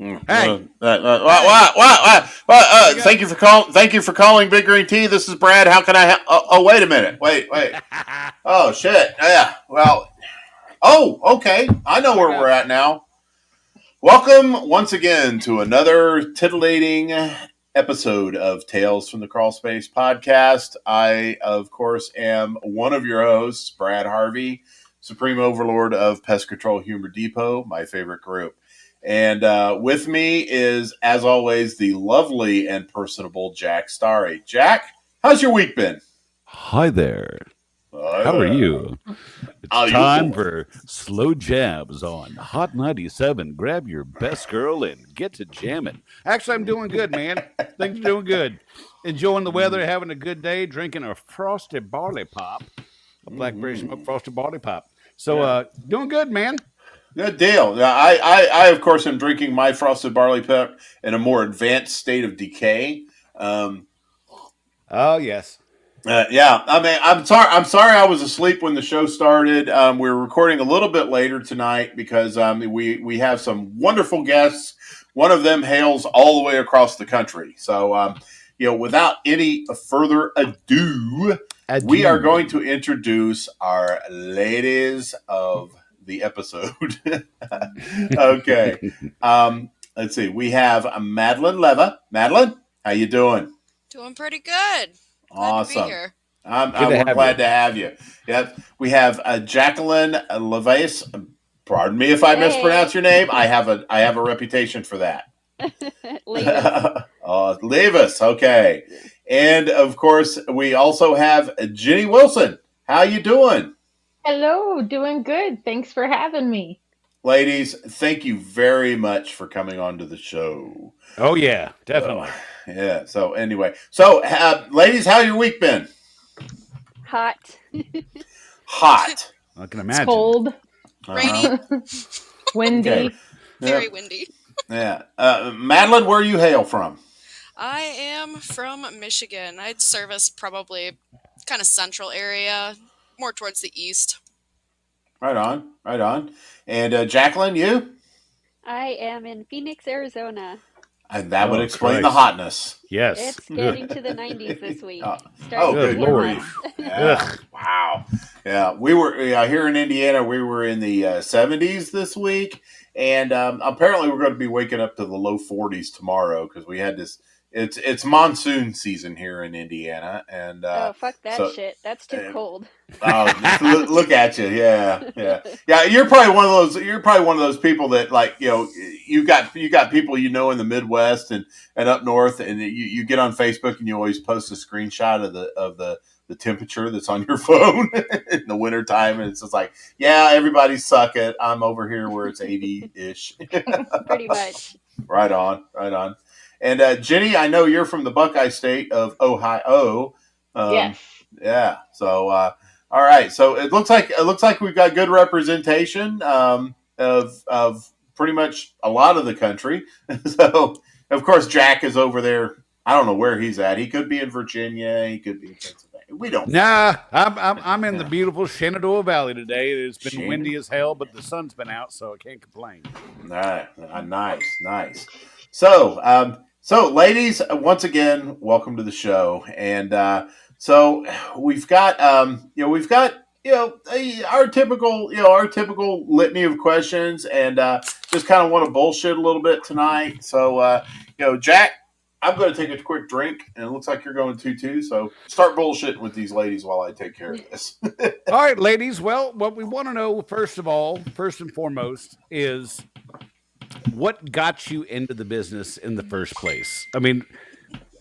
Hey, Thank you for calling. Thank you for calling Big Green Tea. This is Brad. How can I? Oh, wait a minute. Wait. Oh, shit. Yeah. Well. Oh, okay. I know where wake we're up. at now. Welcome once again to another titillating episode of Tales from the Crawl Space podcast. I, of course, am one of your hosts, Brad Harvey, Supreme Overlord of Pest Control Humor Depot, my favorite group. And with me is, as always, the lovely and personable Jack Starry. Jack, how's your week been? Hi there. Hi How are there. you? It's How you time doing? for Slow Jabs on Hot 97. Grab your best girl and get to jamming. Actually, I'm doing good, man. Things are doing good. Enjoying the weather, Mm, having a good day, drinking a frosted barley pop, a blackberry smoked mm-hmm. frosted barley pop. So, Yeah. doing good, man. Good deal. Now, I, of course, am drinking my frosted barley pep in a more advanced state of decay. Um, Oh, yes. yeah, I mean, I'm sorry, I was asleep when the show started. We're recording a little bit later tonight because we have some wonderful guests. One of them hails all the way across the country. So, without any further ado, we are Adieu. going to introduce our ladies of the episode. Okay. Let's see. We have Madelyn Leva. Madelyn, how you doing? Doing pretty good. Glad to be Awesome. here. Good to We're have you. glad to have you. Yep. We have Jacqueline Leivas. Pardon me if I mispronounce Hey, your name. I have a reputation for that. Leivas. Leivas. Okay. Yeah. And of course, we also have Jenny Wilson. How you doing? Hello, doing good. Thanks for having me. Ladies, thank you very much for coming on to the show. Oh, yeah, So, definitely. yeah. So anyway, ladies, how your week been? Hot. Hot. I can It's imagine. cold, Uh-huh. Rainy, Okay. windy. very Yep. windy. Yeah. Madeline, where you hail from? I am from Michigan. I'd service probably kind of central area, more towards the east. Right on. Right on. And Jacqueline, you? I am in Phoenix, Arizona. And that would Oh, explain the Christ. hotness. Yes. It's Ugh. getting to the 90s this Uh, week. oh, Starting to Good good feel Lord. grief. it. Yeah. Ugh. Wow. Yeah. We were here in Indiana. We were in the 70s this week. And apparently we're going to be waking up to the low 40s tomorrow because we had this. It's monsoon season here in Indiana. And Oh, fuck that so shit. That's too uh, cold. Oh, look at you! Yeah. You're probably one of those. You're probably one of those people that, like, you got people in the Midwest and up north, and you get on Facebook and you always post a screenshot of the temperature that's on your phone in the wintertime, and it's just like, yeah, everybody suck it. I'm over here where it's 80-ish. Pretty much. Right on, right on. And Jenny, I know you're from the Buckeye State of Ohio. Yes. Um, yeah. So, all right. So it looks like we've got good representation of pretty much a lot of the country. So, of course, Jack is over there. I don't know where he's at. He could be in Virginia. He could be in Pennsylvania. We don't know. Nah, I'm in the Yeah. beautiful Shenandoah Valley today. It's been Shannon. windy as hell, but the sun's been out, so I can't complain. All right. Nice. So, ladies, once again, welcome to the show. And so we've got our typical litany of questions, and just kind of want to bullshit a little bit tonight. So, Jack, I'm going to take a quick drink, and it looks like you're going to too. So, start bullshitting with these ladies while I take care of this. All right, ladies. Well, what we want to know, first and foremost, is what got you into the business in the first place? I mean,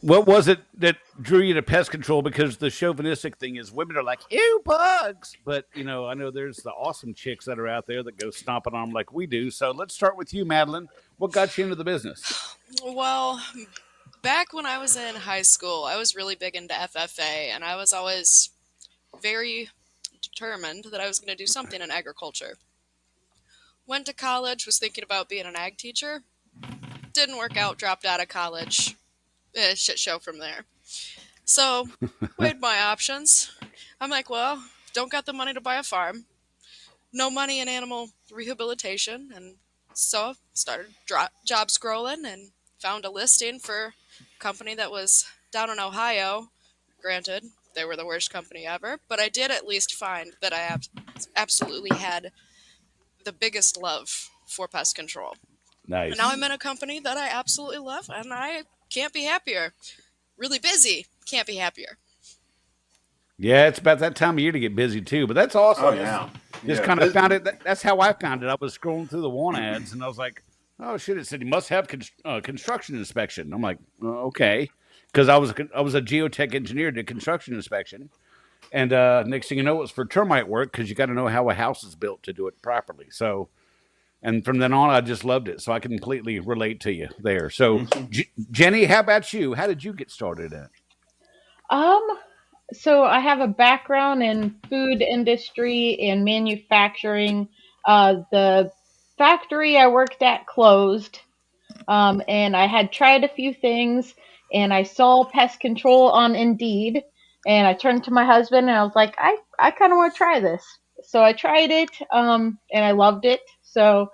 what was it that drew you to pest control? Because the chauvinistic thing is women are like, ew, bugs. But, I know there's the awesome chicks that are out there that go stomping on them like we do. So let's start with you, Madeline. What got you into the business? Well, back when I was in high school, I was really big into FFA, and I was always very determined that I was going to do something in agriculture. Went to college, was thinking about being an ag teacher. Didn't work out, dropped out of college. Shit show from there. So, weighed my options. I'm like, well, don't got the money to buy a farm, no money in animal rehabilitation, and so started job scrolling and found a listing for a company that was down in Ohio. Granted, they were the worst company ever, but I did at least find that I absolutely had the biggest love for pest control. And now Nice. I'm in a company that I absolutely love, and I can't be happier. Really busy, can't be happier. Yeah, it's about that time of year to get busy too. But that's Oh awesome. yeah, Just yeah. kind of found it. That's how I found it. I was scrolling through the want ads, and I was like, "Oh shit!" It said you must have construction inspection. I'm like, "Okay," because I was a geotech engineer, did construction inspection, and next thing you know, it was for termite work because you got to know how a house is built to do it properly. So, and from then on, I just loved it. So I can completely relate to you there. So, Jenny, how about you? How did you get started in it? Um, so I have a background in food industry and manufacturing. The factory I worked at closed, and I had tried a few things, and I saw pest control on Indeed, and I turned to my husband and I was like, I kind of want to try this. So I tried it, and I loved it. So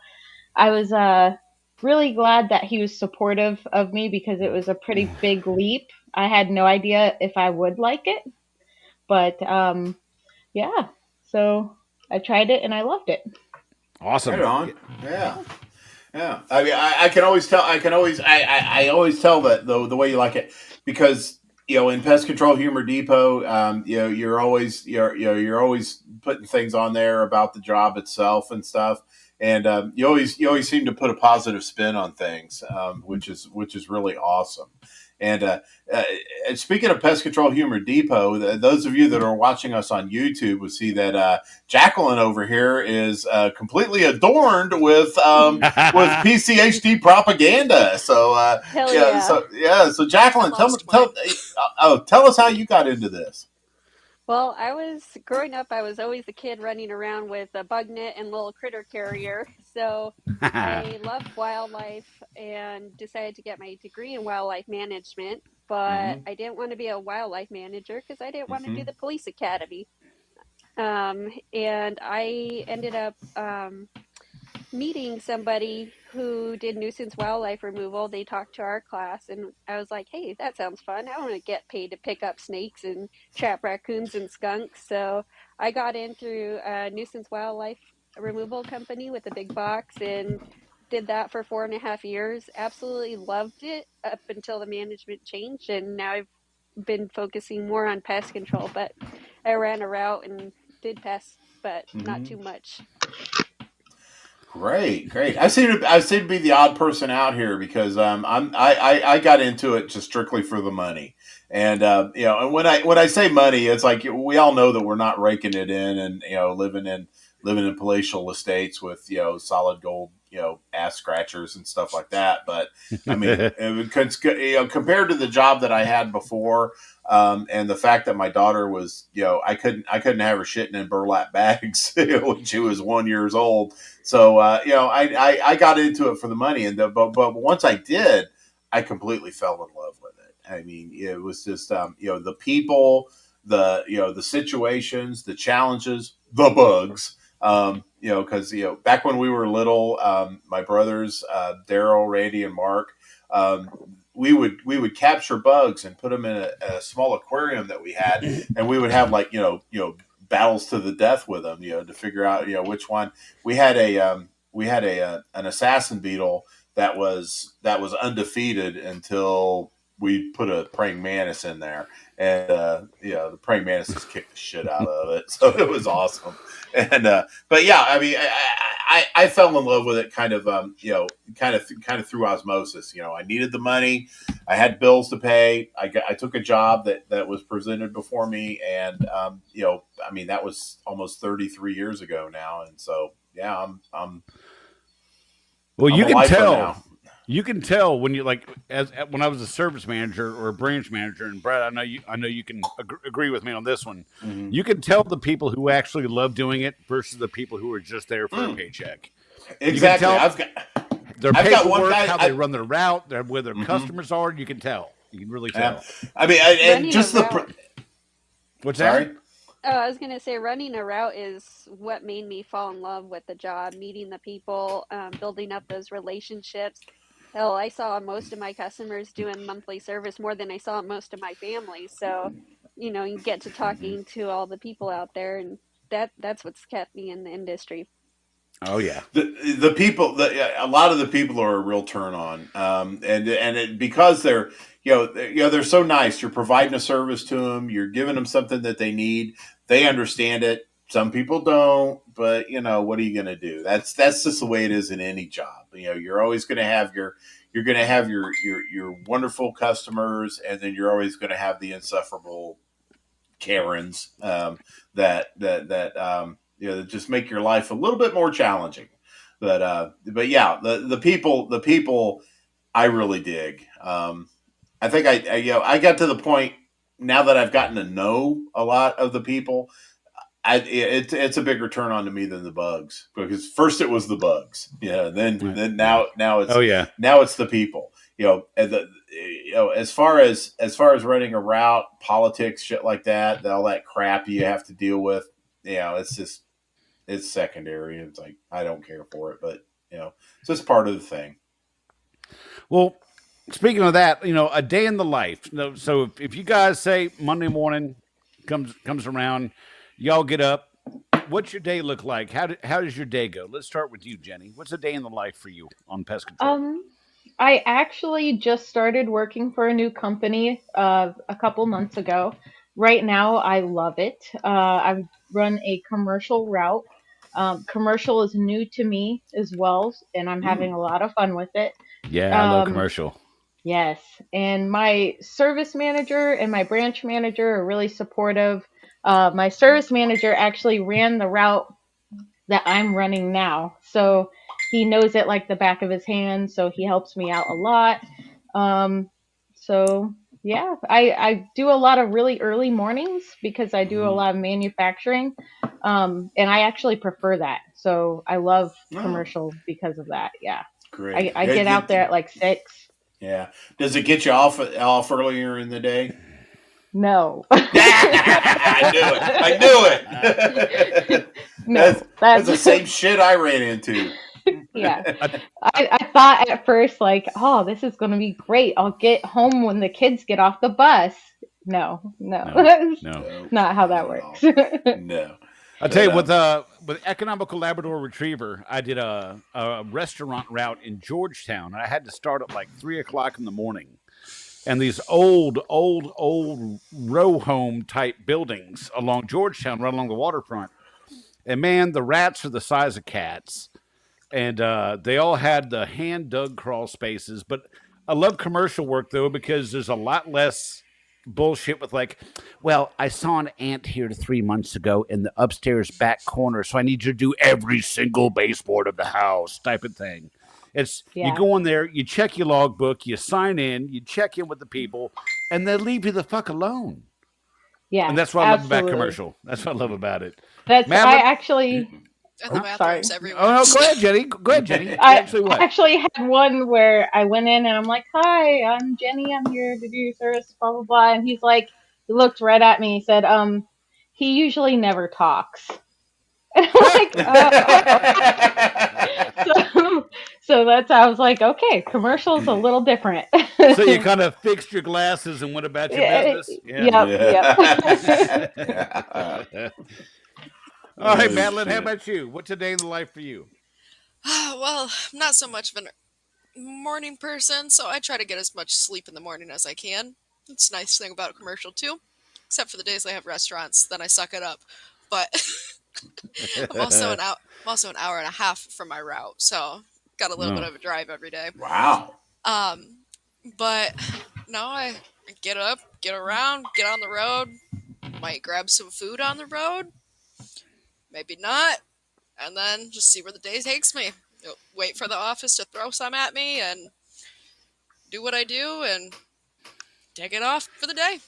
I was really glad that he was supportive of me because it was a pretty big leap. I had no idea if I would like it, but yeah. So I tried it and I loved it. Right Awesome. on. Yeah. Yeah, I mean, I can always tell. I always tell that the way you like it because in Pest Control Humor Depot, you're always putting things on there about the job itself and stuff, and you always seem to put a positive spin on things, which is really awesome. And speaking of Pest Control Humor Depot, those of you that are watching us on YouTube will see that Jacqueline over here is completely adorned with PCHD propaganda. So Hell yeah. so Jacqueline, Most might. tell us how you got into this. Well, growing up, I was always the kid running around with a bug net and little critter carrier. So I loved wildlife and decided to get my degree in wildlife management. But Mm-hmm. I didn't want to be a wildlife manager because I didn't want to do Mm-hmm. the police academy. And I ended up meeting somebody who did nuisance wildlife removal. They talked to our class, and I was like, hey, that sounds fun. I want to get paid to pick up snakes and trap raccoons and skunks. So I got in through a nuisance wildlife removal company with a big box and did that for 4.5 years. Absolutely loved it up until the management changed, and now I've been focusing more on pest control. But I ran a route and did pests, but not Mm-hmm. too much. Great, great. I seem to be the odd person out here because I got into it just strictly for the money, and and when I say money, it's like we all know that we're not raking it in and living in palatial estates with solid gold ass scratchers and stuff like that. But I mean, compared to the job that I had before, and the fact that my daughter was I couldn't have her shitting in burlap bags when she was 1 year old. So I got into it for the money, and but once I did, I completely fell in love with it. I mean, it was just the people, the situations, the challenges, the bugs. Because back when we were little, my brothers Daryl, Randy, and Mark, we would capture bugs and put them in a small aquarium that we had, and we would have like battles to the death with them, to figure out which one. We had an assassin beetle that was undefeated until we put a praying mantis in there, and the praying mantis just kicked the shit out of it, so it was awesome. And but yeah, I mean, I fell in love with it kind of through osmosis. I needed the money, I had bills to pay. I took a job that was presented before me, and I mean, that was almost 33 years ago now, and so yeah, Well, I'm you a can lifer tell. now. You can tell when you like as when I was a service manager or a branch manager, and Brad, I know you can agree with me on this one. Mm-hmm. You can tell the people who actually love doing it versus the people who are just there for a Mm, paycheck. exactly. You can tell their I've got one paperwork, guy. how they run their route, where their Mhm. customers are. You can tell. You can really Yeah. tell. I mean, and Running a just the. route. What's that? Sorry. Oh, I was gonna say running a route is what made me fall in love with the job, meeting the people, building up those relationships. Hell, I saw most of my customers doing monthly service more than I saw most of my family. So, you get to Mhm. talking to all the people out there, and that's what's kept me in the industry. Oh yeah. The people, a lot of the people are a real turn on, because they're so nice. You're providing a service to them. You're giving them something that they need. They understand it. Some people don't, but what are you going to do? That's just the way it is in any job. You're always going to have your wonderful customers, and then you're always going to have the insufferable Karens, that just make your life a little bit more challenging. But yeah, the people I really dig. I think I got to the point now that I've gotten to know a lot of the people. It's a bigger turn on to me than the bugs, because first it was the bugs, then Yeah. now Oh yeah. it's the people. And as far as running a route, politics, shit like that, all that crap you have to deal with, it's secondary. It's like I don't care for it, but it's just part of the thing. Well, speaking of that, a day in the life. So if you guys say Monday morning comes around, y'all get up. What's your day look like? How does your day go? Let's start with you, Jenny. What's a day in the life for you on pest control? Um, I actually just started working for a new company a couple months ago. Right now, I love it. I run a commercial route. Commercial is new to me as well, and I'm having Mm. a lot of fun with it. Yeah, I love Um, commercial. yes, and my service manager and my branch manager are really supportive. My service manager actually ran the route that I'm running now. So he knows it like the back of his hand. So he helps me out a lot. Um, so yeah, I do a lot of really early mornings because I do a Mm. lot of manufacturing. And I actually prefer that. So I love Oh, commercial because of that. Yeah. great. I get out there at like 6. Yeah. Does it get you off earlier in the day? No. I knew it. I knew it. that's No. that's That's the same shit I ran into. yeah. I, I thought at first, like, oh, this is going to be great. I'll get home when the kids get off the bus. No, no, no, that's no. No, not how that not at works. all. No. I'll tell But you, with economical Labrador Retriever, I did a restaurant route in Georgetown, and I had to start at like 3 o'clock in the morning. And these old row home type buildings along Georgetown, right along the waterfront. And man, the rats are the size of cats, and they all had the hand dug crawl spaces. But I love commercial work though because there's a lot less bullshit with like, well, I saw an ant here 3 months ago in the upstairs back corner, so I need you to do every single baseboard of the house type of thing. It's you Yeah, go in there, you check your logbook, you sign in, you check in with the people, and they leave you the fuck alone. And yeah, that's what I love about absolutely. commercial. That's what I love about it. I Madeline, actually, And the oh, bathrooms sorry. oh everywhere. no, go ahead, Jenny. Go ahead, Jenny. I Actually, what? actually had one where I went in and I'm like, "Hi, I'm Jenny. I'm here to do your service." Blah blah blah. And he's like, he looked right at me. He said, he usually never talks." And I'm like, so, so that's how I was like, okay, commercial's a little different. So you kind of fixed your glasses and went about your Yeah, business. Yeah. yep, yep. Yeah. All right, Oh Madeline. How shit. about you? What's a day in the life for you? Well, I'm not so much of a morning person, so I try to get as much sleep in the morning as I can. It's a nice thing about a commercial too, except for the days I have restaurants, then I suck it up. But I'm also an hour and a half from my route, so got a little bit No. of a drive every day. Wow. Um, but no, I get up, get around, get on the road, might grab some food on the road, maybe not, and then just see where the day takes me. Wait for the office to throw some at me and do what I do and take it off for the day.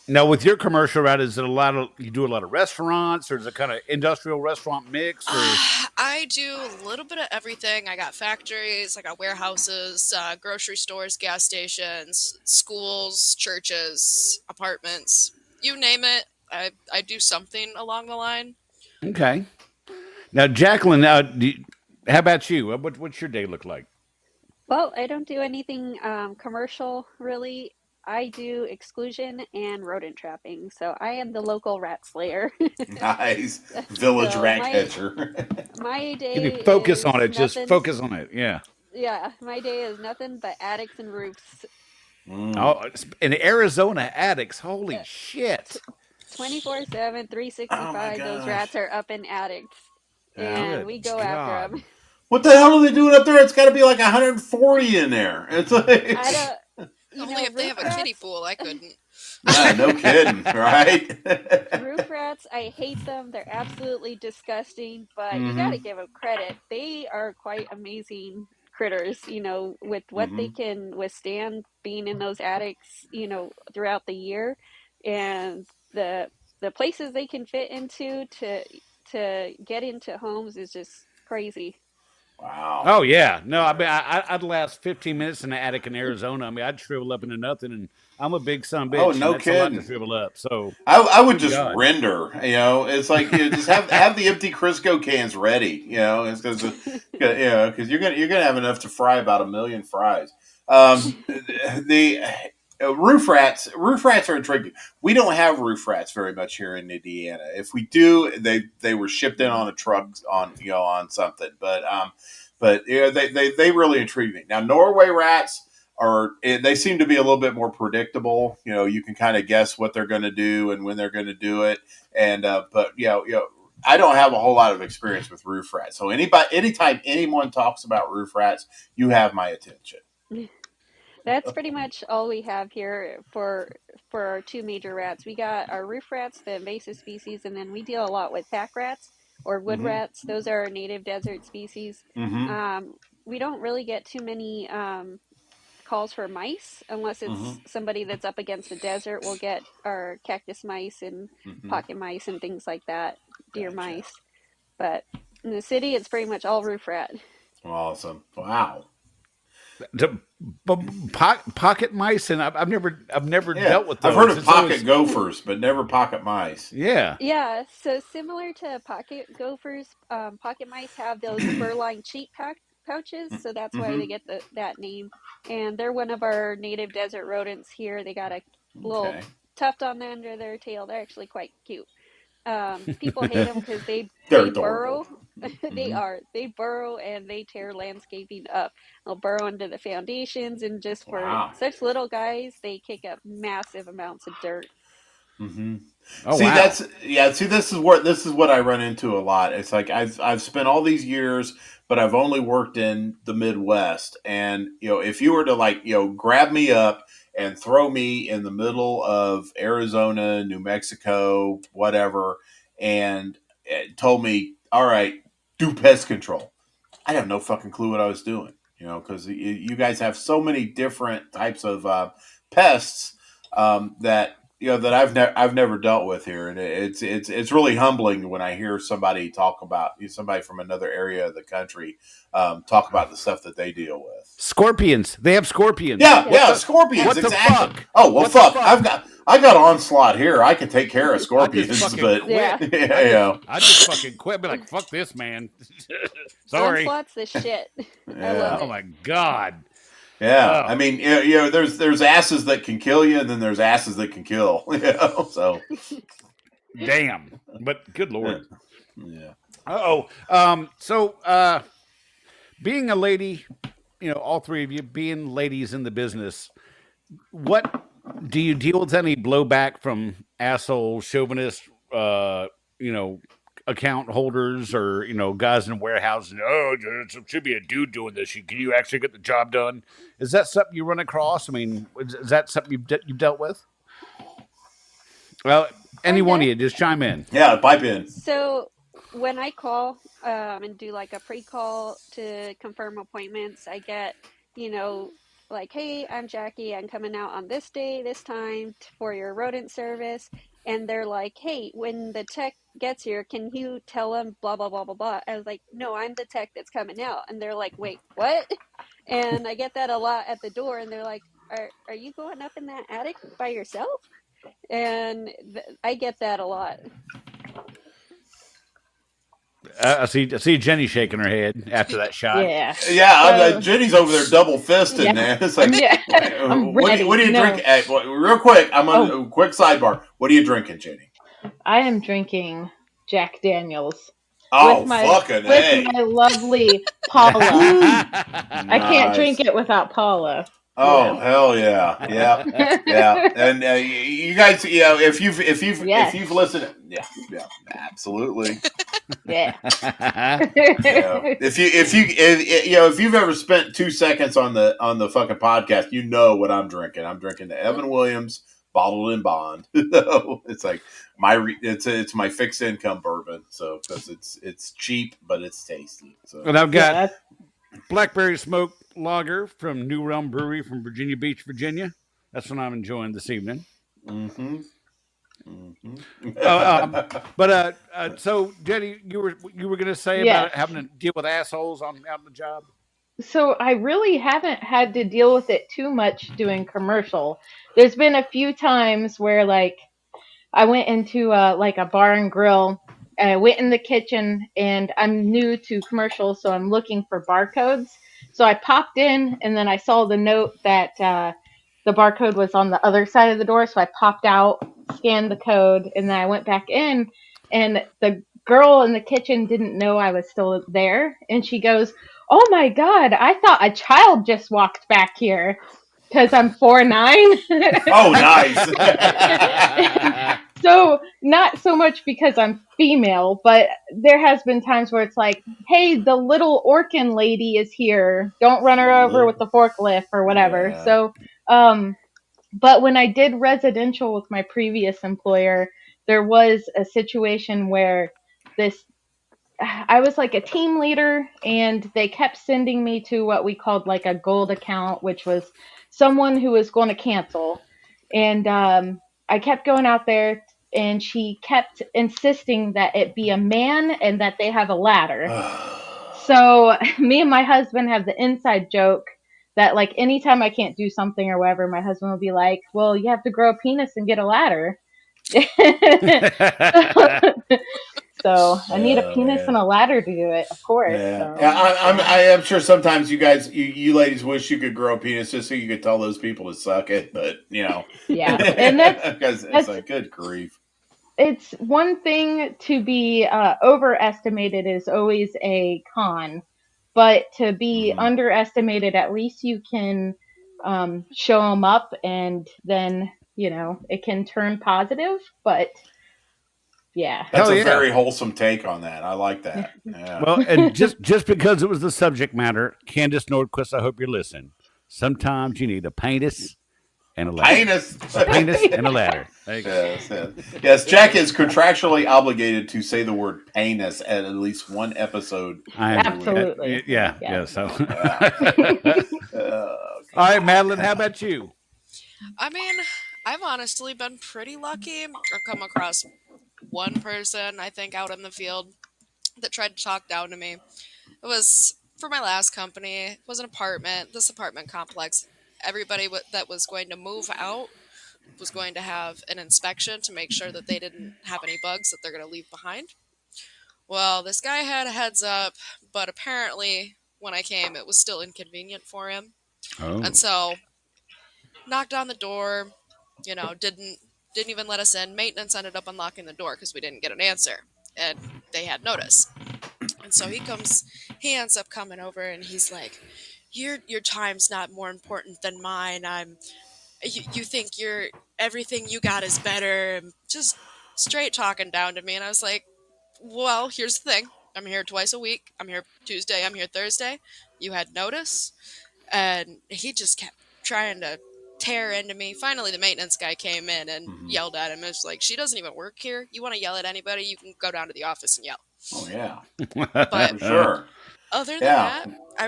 Now, with your commercial route, is it you do a lot of restaurants, or is it kind of industrial restaurant mix, or I do a little bit of everything. I got factories, I got warehouses, grocery stores, gas stations, schools, churches, apartments, you name it. I do something along the line. Okay. Now, Jacqueline, how about you? What's your day look like? Well, I don't do anything commercial really. I do exclusion and rodent trapping, so I am the local rat slayer. Nice. Village So rat my catcher. my Can you day focus on is it? Just nothing. focus on it. Yeah. Yeah, my day is nothing but attics and roofs. Mm. Oh, in Arizona attics. Uh, Holy shit. 24/7, Oh my 365, those gosh. rats are up in attics, Yeah. and Good we go after God. them. What the hell are they doing up there? It's got to be like 140 in there. It's like, I don't, Only if they roof have a kiddie rats. pool, I couldn't. no kidding, right? Roof rats, I hate them. They're absolutely disgusting, but you got Mm-hmm. to give them credit. They are quite amazing critters, with what Mm-hmm. they can withstand being in those attics, throughout the year, and the places they can fit into to get into homes is just crazy. Wow. Oh yeah, no. I mean, I'd last 15 minutes in the attic in Arizona. I mean, I'd shrivel up into nothing, and I'm a big son Oh, bitch, and no that's a lot to kidding. shrivel up. So, I would good just God. render, it's like just have the empty Crisco cans ready, it's because because you're gonna have enough to fry about a million fries. The roof rats are tricky. We don't have roof rats very much here in Indiana. If we do, they were shipped in on a truck on on something, but they really intrigue me. Now Norway rats they seem to be a little bit more predictable. You can kind of guess what they're going to do and when they're going to do it. And but I don't have a whole lot of experience with roof rats. So anytime anyone talks about roof rats, you have my attention. That's pretty much all we have here for our two major rats. We got our roof rats, the invasive species, and then we deal a lot with pack rats or wood Mm-hmm. rats. Those are our native desert species. Mm-hmm. We don't really get too many calls for mice unless Mm-hmm. it's somebody that's up against the desert. We'll get our cactus mice and Mm-hmm. pocket mice and things like that, deer Gotcha. mice. But in the city, it's pretty much all roof rat. Awesome. Wow. The pocket mice, and I've never Yeah, dealt with I've heard those. of It's pocket always gophers, but never pocket mice. yeah. Yeah, so similar to pocket gophers, pocket mice have those fur-lined cheek pouches, so that's why Mm-hmm. they get that name. And they're one of our native desert rodents here. They got a little Okay. tuft on the end of their tail. They're actually quite cute. People hate them because They're they adorable. burrow. Mm-hmm. They burrow and they tear landscaping up. They'll burrow into the foundations, and just for Wow. such little guys, they kick up massive amounts of dirt. Mm-hmm. Oh See, wow. that's yeah. See, this is what I run into a lot. It's like I've spent all these years, but I've only worked in the Midwest. And if you were to like grab me up and throw me in the middle of Arizona, New Mexico, whatever, and told me, "All right, do pest control," I have no fucking clue what I was doing. Because you guys have so many different types of pests that that I've never dealt with here, and it's really humbling when I hear somebody talk about somebody from another area of the country talk about the stuff that they deal with. Scorpions. They have scorpions. Yeah, What Yes. yeah, the scorpions, what the exactly. fuck? Oh well, What the fuck. fuck? I got onslaught here. I can take care of I just scorpions, fucking but quit. Yeah. I just fucking quit. Be like, fuck this, man. Sorry. Onslaught's the shit. I love yeah. Oh it. my god. Yeah, I Oh mean, there's asses that can kill you, and then there's asses that can kill. So damn. But good yeah, lord. yeah. Oh. So being a lady, all three of you being ladies in the business, what do you deal with any blowback from asshole chauvinist you know account holders or guys in warehouses? Oh, there should be a dude doing this. Can you actually get the job done? Is that something you run across? I mean, is that something you've dealt with? Well, any one Kinda. of you just chime in. Yeah, pipe in. So when I call and do like a pre-call to confirm appointments, I get, you know, like, hey, I'm Jackie. I'm coming out on this day, this time for your rodent service. And they're like, hey, when the tech gets here, can you tell them blah, blah, blah, blah, blah? I was like, no, I'm the tech that's coming out. And they're like, wait, what? And I get that a lot at the door. And they're like, are you going up in that attic by yourself? And I get that a lot. I see Jenny shaking her head after that shot. Yeah. Yeah, So, Jenny's over there double fisted, yeah. man. It's like, Yeah. I'm what ready. do you No. drink? Real quick, I'm on Oh, a quick sidebar. What are you drinking, Jenny? I am drinking Jack Daniels Oh, with fucking my A. lovely Paula. I can't drink Nice. it without Paula. Oh, hell yeah. Yeah. Yeah. And you guys, if Yes. you've listened, yeah, absolutely. Yeah. Yeah. If you've ever spent 2 seconds on the fucking podcast, you know what I'm drinking. I'm drinking the Evan Williams bottled in bond. It's like it's my fixed income bourbon. So because it's cheap but it's tasty. So And I've got Yeah. Blackberry Smoke Lager from New Realm Brewery from Virginia Beach, Virginia. That's what I'm enjoying this evening. mm-hmm. So Jenny, you were going to say Yes. about having to deal with assholes out on the job. So I really haven't had to deal with it too much doing commercial. There's been a few times where like I went into like a bar and grill and I went in the kitchen and I'm new to commercial, so I'm looking for barcodes. So I popped in and then I saw the note that the barcode was on the other side of the door. So I popped out, scanned the code, and then I went back in. And the girl in the kitchen didn't know I was still there. And she goes, "Oh my God, I thought a child just walked back here." Because I'm 4'9". Oh, nice. So not so much because I'm female, but there has been times where it's like, hey, the little Orkin lady is here. Don't run her over with the forklift or whatever. Yeah. So, but when I did residential with my previous employer, there was a situation where I was like a team leader and they kept sending me to what we called like a gold account, which was someone who was going to cancel. And I kept going out there and she kept insisting that it be a man and that they have a ladder. So me and my husband have the inside joke that like anytime I can't do something or whatever, my husband will be like, "Well, you have to grow a penis and get a ladder." So I need a penis and a ladder to do it, of course. Yeah, So. I am sure sometimes you guys, you ladies, wish you could grow a penis just so you could tell those people to suck it, but Yeah, and because it's like good grief. It's one thing to be overestimated is always a con, but to be underestimated, at least you can show them up, and then it can turn positive. But yeah, That's a very wholesome take on that. I like that. Yeah. Well, and just because it was the subject matter, Candace Nordquist, I hope you're listening. Sometimes you need a penis and a ladder. Penis. A penis and a ladder. There you go. Yes, Jack is contractually obligated to say the word penis at least one episode. Absolutely. Yeah. So, all right, Madelyn, how about you? I mean, I've honestly been pretty lucky. I've come across one person, I think, out in the field that tried to talk down to me. It was for my last company. It was an apartment, this apartment complex. Everybody that was going to move out was going to have an inspection to make sure that they didn't have any bugs that they're going to leave behind. Well, this guy had a heads up, but apparently when I came, it was still inconvenient for him. Oh. And so knocked on the door, didn't even let us in. Maintenance ended up unlocking the door because we didn't get an answer, and they had notice. And so he ends up coming over, and he's like, "Your time's not more important than mine. You think everything you got is better." And just straight talking down to me, and I was like, "Well, here's the thing. I'm here twice a week. I'm here Tuesday. I'm here Thursday. You had notice." And he just kept trying to tear into me. Finally, the maintenance guy came in and yelled at him. It was like, "She doesn't even work here. You want to yell at anybody, you can go down to the office and yell." Oh yeah, But for sure. Other than that, I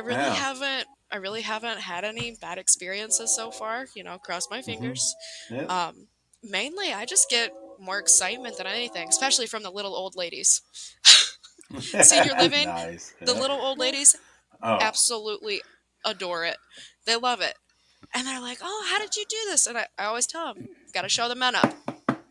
really haven't had any bad experiences so far. Cross my fingers. Yeah. Mainly, I just get more excitement than anything, especially from the little old ladies. Senior living, Nice. the little old ladies Oh. absolutely adore it. They love it. And they're like, "Oh, how did you do this? And I always tell them, got to show the men up.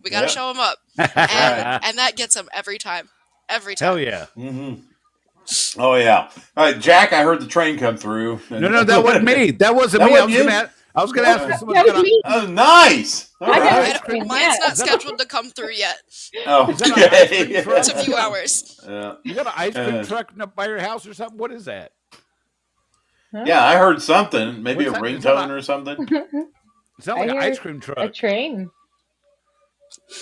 We got to Yep. show them up. Right. And that gets them every time. Every time. Hell yeah. Mm-hmm. Oh yeah. All right, Jack. I heard the train come through. No, that wasn't me. That wasn't That me. wasn't I was going to ask if someone's That was got me. Oh, nice. All I got right. ice cream. Mine's not Is that scheduled to come through yet. Oh, Is that an ice cream okay. truck? It's a few hours. Yeah. You got an ice cream truck up by your house or something? What is that? Yeah, I heard something. Maybe What's a that? Is that ringtone or something. It sounds like I an hear ice cream A truck. train.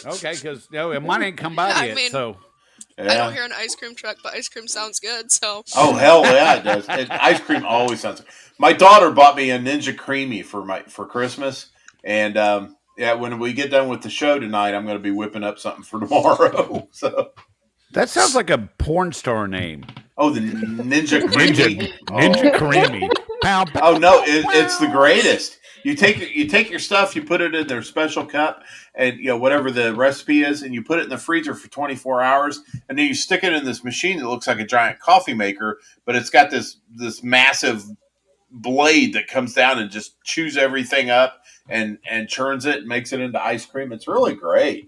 Okay, because mine ain't come by I yet. mean- So I Yeah. don't hear an ice cream truck, but ice cream sounds good. So Oh hell yeah, it does. Ice cream always sounds. My daughter bought me a Ninja Creamy for Christmas, and yeah, when we get done with the show tonight, I'm going to be whipping up something for tomorrow. So, that sounds like a porn star name. oh, the Ninja Creamy. Ninja Creamy. Pow, pow. Oh no, it's the greatest. You take your stuff, you put it in their special cup, and whatever the recipe is, and you put it in the freezer for 24 hours, and then you stick it in this machine that looks like a giant coffee maker, but it's got this massive blade that comes down and just chews everything up and churns it and makes it into ice cream. It's really great.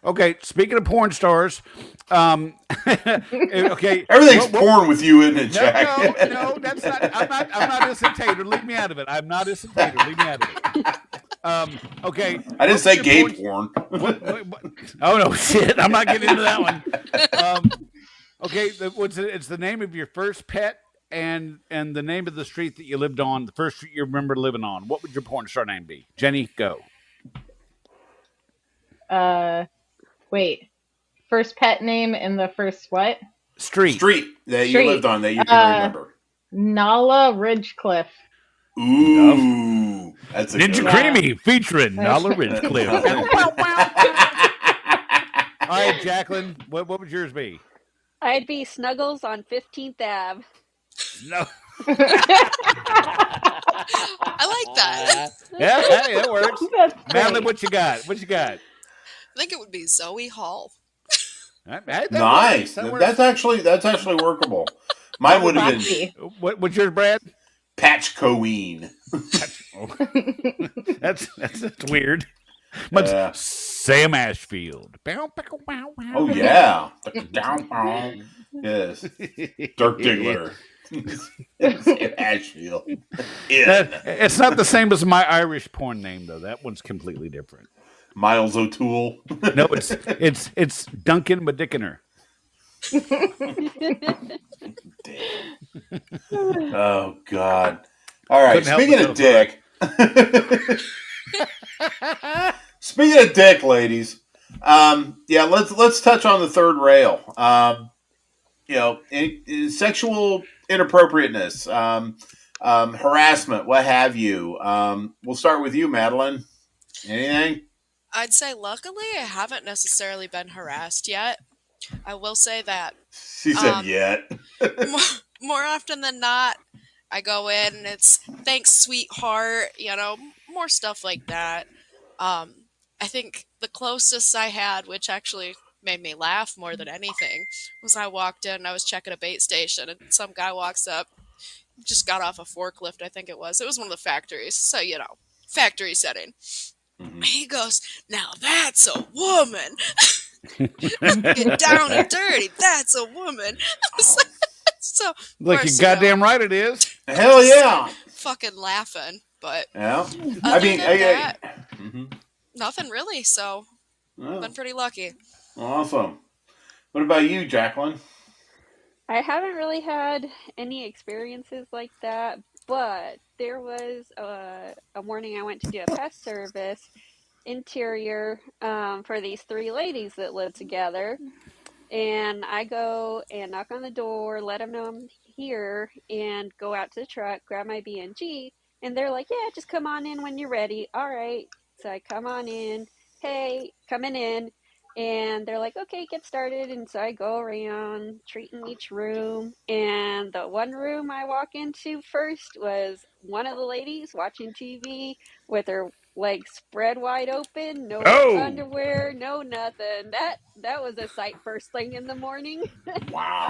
Okay, speaking of porn stars, okay, Everything's porn with you, isn't it, Jack? No, that's not. I'm not a centator. Leave me out of it. I'm not a centator. Leave me out of it. Okay. I didn't say gay porn. What? Oh no, shit! I'm not getting into that one. Okay, it's the name of your first pet and the name of the street that you lived on, the first street you remember living on. What would your porn star name be? Jenny, go. Wait. First pet name and the first what? Street. That you lived on that you can remember. Nala Ridgecliff. Ooh, that's a Ninja good Creamy featuring Nala Ridgecliff. All right, Jacqueline, what would yours be? I'd be Snuggles on 15th Ave. No. I like that. Yeah, hey, that works. That's Madeline, great. what you got? What you got? I think it would be Zoe Hall. That nice. works. That's actually workable. Mine would have been Rocky. What's yours, Brad? Patch Queen. That's weird. But Sam Ashfield. Oh yeah. Yes. Dirk Diggler. Sam Ashfield. Yeah. It's not the same as my Irish porn name though. That one's completely different. Miles O'Toole. No, it's Duncan McDickener. Oh God! All right. Couldn't help Speaking of myself. dick. Speaking of dick, ladies. Yeah. Let's touch on the third rail. Sexual inappropriateness, harassment, what have you. We'll start with you, Madeline. Anything? I'd say luckily I haven't necessarily been harassed yet. I will say that She said yet. more often than not, I go in and it's thanks, sweetheart, more stuff like that. I think the closest I had, which actually made me laugh more than anything, was I walked in and I was checking a bait station and some guy walks up, just got off a forklift, I think it was. It was one of the factories, so, factory setting. Mm-hmm. He goes, now that's a woman. Get down and dirty. That's a woman. So, Like you're goddamn right it is. Hell yeah. Fucking laughing, but Yeah. Mm-hmm. Nothing really. So, been pretty lucky. Awesome. What about you, Jacqueline? I haven't really had any experiences like that, but there was a morning I went to do a pest service interior for these three ladies that live together. And I go and knock on the door, let them know I'm here, and go out to the truck, grab my BNG, and they're like, yeah, just come on in when you're ready. All right. So I come on in. Hey, coming in. And they're like, okay, get started. And so I go around treating each room. And the one room I walk into first was one of the ladies watching TV with her legs spread wide open, no underwear, no nothing. That was a sight first thing in the morning. Wow.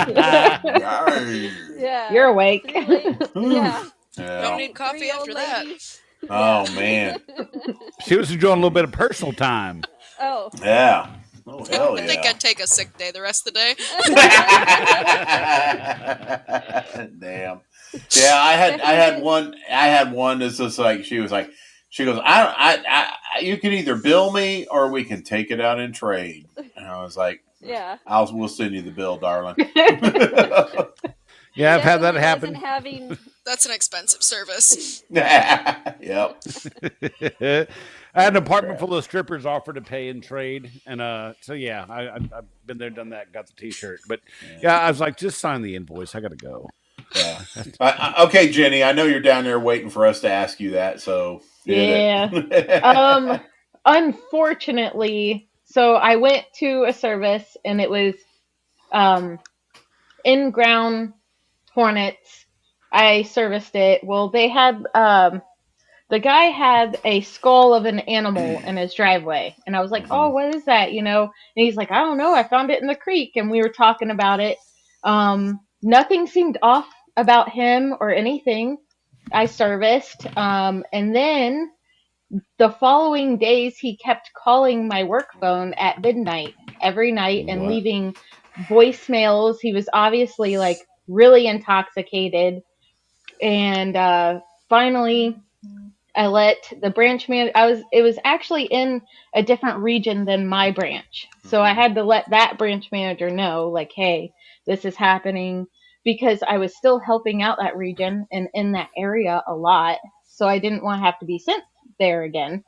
Yeah. You're awake. Yeah. Don't need coffee after that. Oh man. She was enjoying a little bit of personal time. Oh. Yeah. Oh hell I think yeah. I'd take a sick day the rest of the day. Damn. Yeah, I had one that's just like she goes, you can either bill me or we can take it out in trade. And I was like, Yeah. we'll send you the bill, darling. Yeah, I've had that Definitely happen. wasn't having. That's an expensive service. Yep. I had an apartment full of strippers offer to pay in trade, and so yeah, I've been there, done that, got the T-shirt. But yeah, I was like, just sign the invoice. I gotta go. Yeah. Okay, Jenny, I know you're down there waiting for us to ask you that, so Yeah. Unfortunately, so I went to a service and it was in-ground hornets. I serviced it. Well, they had the guy had a skull of an animal in his driveway, and I was like, "Oh, what is that?" And he's like, "I don't know. I found it in the creek," and we were talking about it. Nothing seemed off about him or anything. I serviced, and then the following days he kept calling my work phone at midnight every night and leaving voicemails. He was obviously like really intoxicated, and finally I let the branch man. It was actually in a different region than my branch, so I had to let that branch manager know, like, hey, this is happening, because I was still helping out that region and in that area a lot, so I didn't want to have to be sent there again.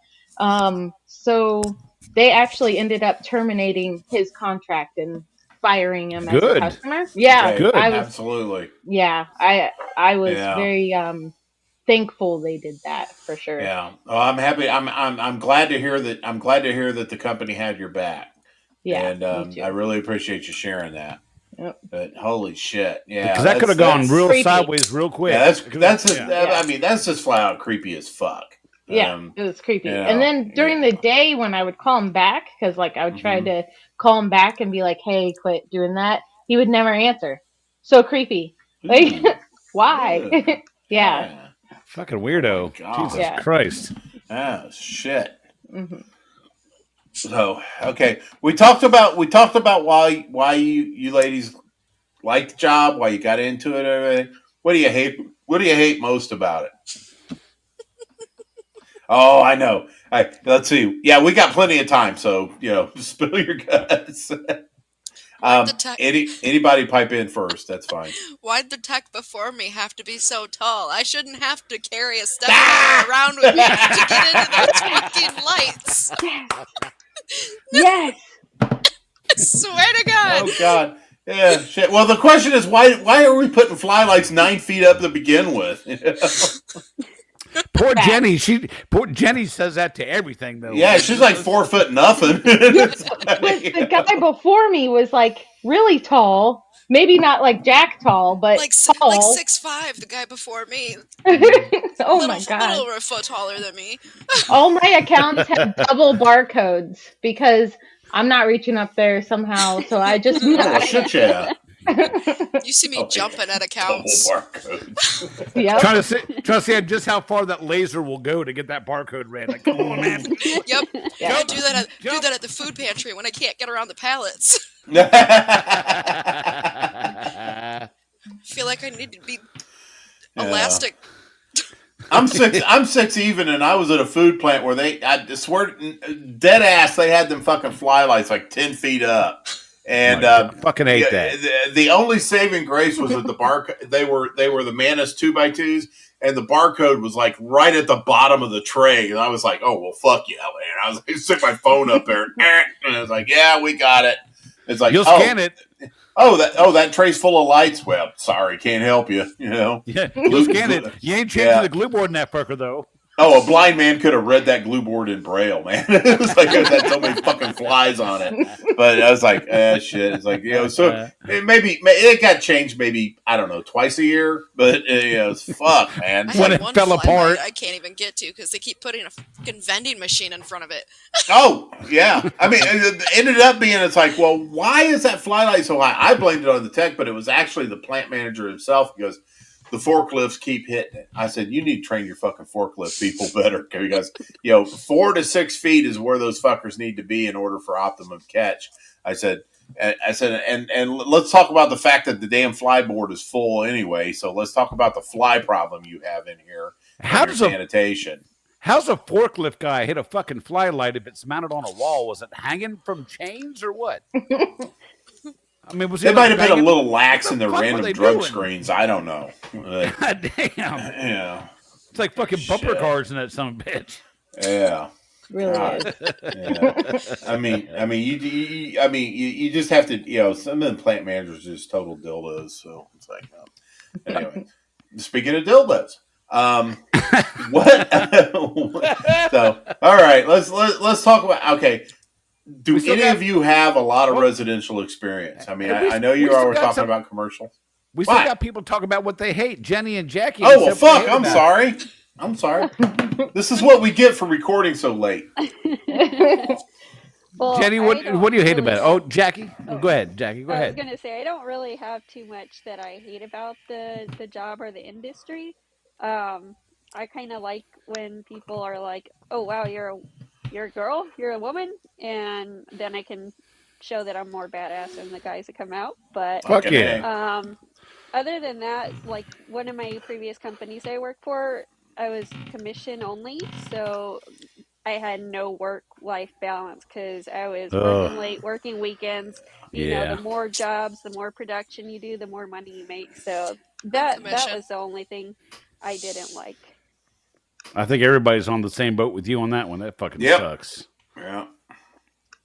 So they actually ended up terminating his contract and firing him as a customer. Yeah, okay. Good. Absolutely. Yeah, I was very thankful they did that, for sure. Yeah. Oh, I'm happy. I'm glad to hear that. I'm glad to hear that the company had your back. Yeah, And I really appreciate you sharing that. Yep. But holy shit, yeah, Because that could have gone real creepy. sideways real quick. Yeah, that's Yeah. I mean, that's just flat out creepy as fuck. Yeah, it was creepy. you know, And then during the day when I would call him back, because like I would try to call him back and be like, "Hey, quit doing that," he would never answer. So creepy. Like, why? Yeah. Fucking weirdo. God. Jesus Yeah. Christ. Oh shit. hmm So okay, we talked about why you ladies liked the job, why you got into it, and everything. What do you hate? What do you hate most about it? Oh, I know. Let's see. Yeah, we got plenty of time, so spill your guts. Anybody pipe in first? That's fine. Why'd the tech before me have to be so tall? I shouldn't have to carry a step ladder around with me to get into those fucking lights. Yes. I swear to God. Oh God. Yeah, shit. Well, the question is why are we putting fly lights 9 feet up to begin with? Poor Jenny. Poor Jenny says that to everything though. Yeah, she's like 4 foot nothing. But the guy before me was like really tall. Maybe not like Jack tall, but like tall. like 6'5", the guy before me. Oh my God. Little over a foot taller than me. All my accounts have double barcodes because I'm not reaching up there somehow. So I just Oh, shit, yeah. You see me jumping at accounts. Double barcodes. Yep. Trying to see just how far that laser will go to get that barcode ran. Like, come on, man. Yep. Yeah. I do that at the food pantry when I can't get around the pallets. Yeah. I feel like I need to be elastic. I'm six even, and I was at a food plant where I swear, dead ass, they had them fucking fly lights like 10 feet up. And fucking hate that. The only saving grace was that the they were the Manus 2x2s, and the barcode was like right at the bottom of the tray. And I was like, oh well, fuck yeah, man. I was like, stick my phone up there, and I was like, yeah, we got it. It's like, You'll scan it. That tray's full of lights. Well, sorry, can't help you. Yeah, you'll scan it. You ain't changing the glue board in that fucker though. Oh, a blind man could have read that glue board in Braille, man. It was like it had so many fucking flies on it. But I was like, shit. It's like, so it got changed maybe, I don't know, twice a year. But, it's fuck, man. I When had it one fell fly apart. light I can't even get to because they keep putting a fucking vending machine in front of it. Oh, yeah. I mean, it ended up being, it's like, well, why is that fly light so high? I blamed it on the tech, but it was actually the plant manager himself. He goes, the forklifts keep hitting it. I said, you need to train your fucking forklift people better because 4 to 6 feet is where those fuckers need to be in order for optimum catch. I said, and let's talk about the fact that the damn flyboard is full anyway. So let's talk about the fly problem you have in here. How does sanitation? How's a forklift guy hit a fucking fly light if it's mounted on a wall? Was it hanging from chains or what? I mean, they might have been a little lax in their random drug doing? Screens. I don't know. God damn. Yeah. It's like fucking bumper cars in that son of a bitch. Yeah. Really is. Yeah. I mean, you just have to, some of the plant managers are just total dildos. So it's like, anyway. Speaking of dildos, what? So, all right, let's talk about. Okay, do any of you have a lot of residential experience? I mean, I know you all were talking about commercial. We still got people talking about what they hate. Jenny and Jackie. Oh well, fuck! I'm sorry. I'm sorry. This is what we get for recording so late. Well, Jenny, what do you hate about it? Oh, Jackie? Go ahead, Jackie. Go ahead. I was going to say, I don't really have too much that I hate about the job or the industry. I kind of like when people are like, oh, wow, you're a girl, you're a woman, and then I can show that I'm more badass than the guys that come out. But fuck yeah. Other than that, like one of my previous companies I worked for, I was commission only, so I had no work-life balance because I was working late, working weekends. You know, the more jobs, the more production you do, the more money you make. So that was the only thing I didn't like. I think everybody's on the same boat with you on that one. That fucking sucks. Yeah.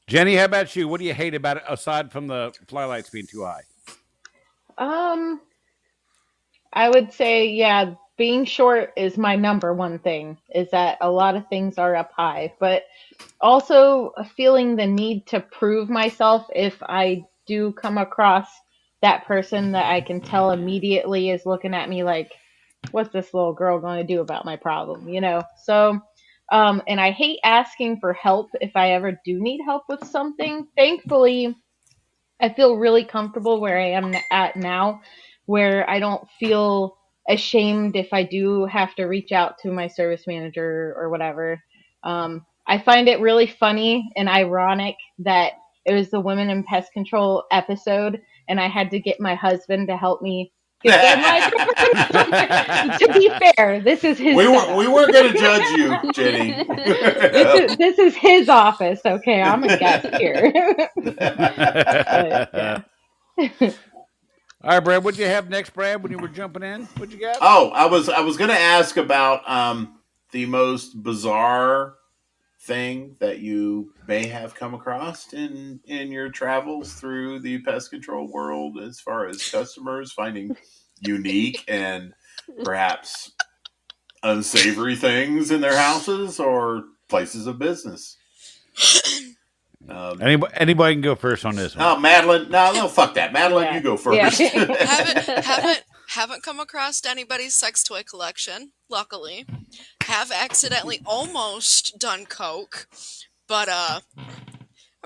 Jenny, how about you? What do you hate about it aside from the fly lights being too high? I would say, being short is my number one thing, is that a lot of things are up high, but also feeling the need to prove myself if I do come across that person that I can tell immediately is looking at me like, what's this little girl going to do about my problem, So, and I hate asking for help if I ever do need help with something. Thankfully, I feel really comfortable where I am at now, where I don't feel ashamed if I do have to reach out to my service manager or whatever. I find it really funny and ironic that it was the Women in Pest Control episode, and I had to get my husband to help me get To be fair, this is his. We weren't going to judge you, Jenny. This is his office. Okay, I'm a guest here. All right, Brad. What did you have next, Brad? When you were jumping in, what you got? Oh, I was going to ask about the most bizarre thing that you may have come across in your travels through the pest control world, as far as customers finding unique and perhaps unsavory things in their houses or places of business. Anybody can go first on this one. Oh, Madelyn. No, fuck that. Madelyn, you go first. Haven't come across anybody's sex toy collection, luckily. Have accidentally almost done coke, but I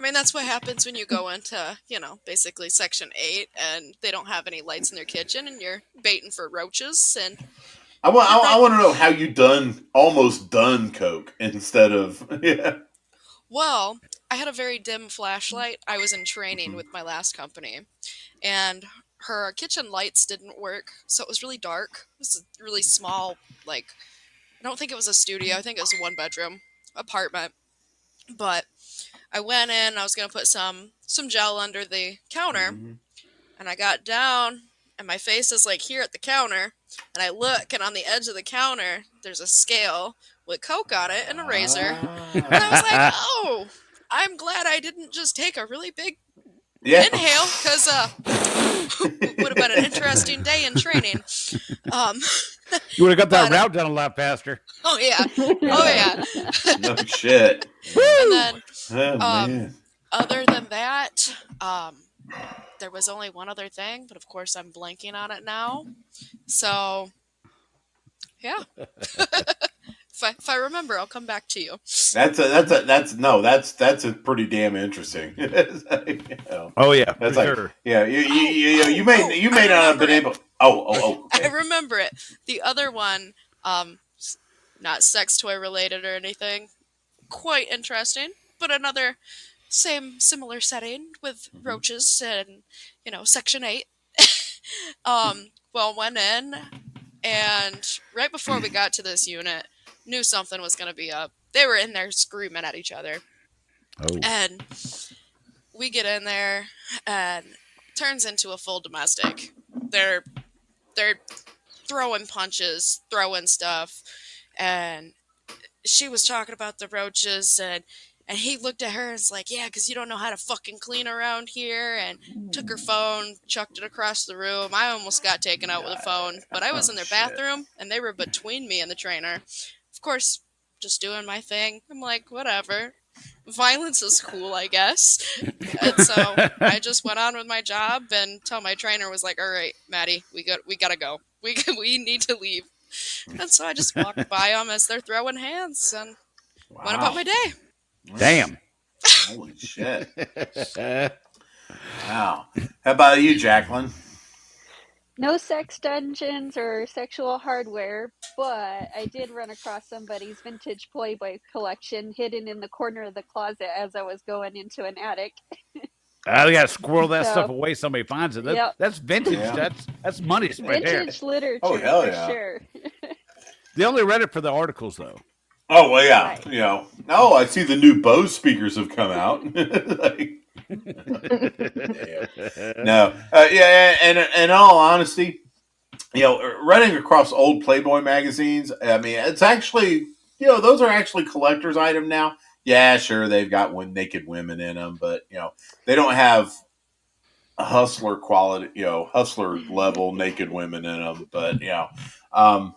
mean, that's what happens when you go into, basically Section 8 and they don't have any lights in their kitchen and you're baiting for roaches. And I want to know how you almost done coke instead of Well, I had a very dim flashlight. I was in training with my last company, and her kitchen lights didn't work, so it was really dark. It was a really small, I don't think it was a studio. I think it was a one-bedroom apartment. But I went in. I was going to put some gel under the counter, and I got down, and my face is here at the counter, and I look, and on the edge of the counter, there's a scale with Coke on it and a razor. And I was like, oh, I'm glad I didn't just take a really big inhale, because would have been an interesting day in training. You would have got that route done a lot faster. Oh, yeah. Oh, yeah. No shit. And then, other than that, there was only one other thing, but of course I'm blanking on it now. So, yeah. If I remember, I'll come back to you. That's a pretty damn interesting. Oh yeah, that's sure. Yeah. You may not have been able. Okay. I remember it. The other one, not sex toy related or anything, quite interesting, but another similar setting with Mhm. roaches and Section 8. Well, went in, and right before we got to this unit, knew something was going to be up. They were in there screaming at each other, Oh, and we get in there, and turns into a full domestic. They're they're throwing punches, throwing stuff, and she was talking about the roaches, and he looked at her and was like, yeah, because you don't know how to fucking clean around here, and took her phone, chucked it across the room. I almost got taken out with a phone, but I was in their Shit. bathroom, and they were between me and the trainer. Of course, just doing my thing. I'm like, whatever. Violence is cool, I guess. And so I just went on with my job until my trainer was like, all right, Maddie, we gotta go. We need to leave. And so I just walked by them as they're throwing hands and went about Wow. my day. damn. Holy shit. Wow. How about you, Jacqueline? No sex dungeons or sexual hardware, but I did run across somebody's vintage Playboy collection hidden in the corner of the closet as I was going into an attic. I gotta squirrel that stuff So, away. Somebody finds it. yep, That's vintage. Yeah. That's money right there. vintage Oh, literature hell for yeah. sure. They only read it for the articles, though. Oh, well, yeah. Right. You know, oh, I see the new Bose speakers have come out. Like, no. Yeah, and in all honesty, running across old Playboy magazines, I mean, it's actually, those are actually collector's item now. Yeah, sure, they've got naked women in them, but, they don't have hustler quality, hustler level naked women in them. Um,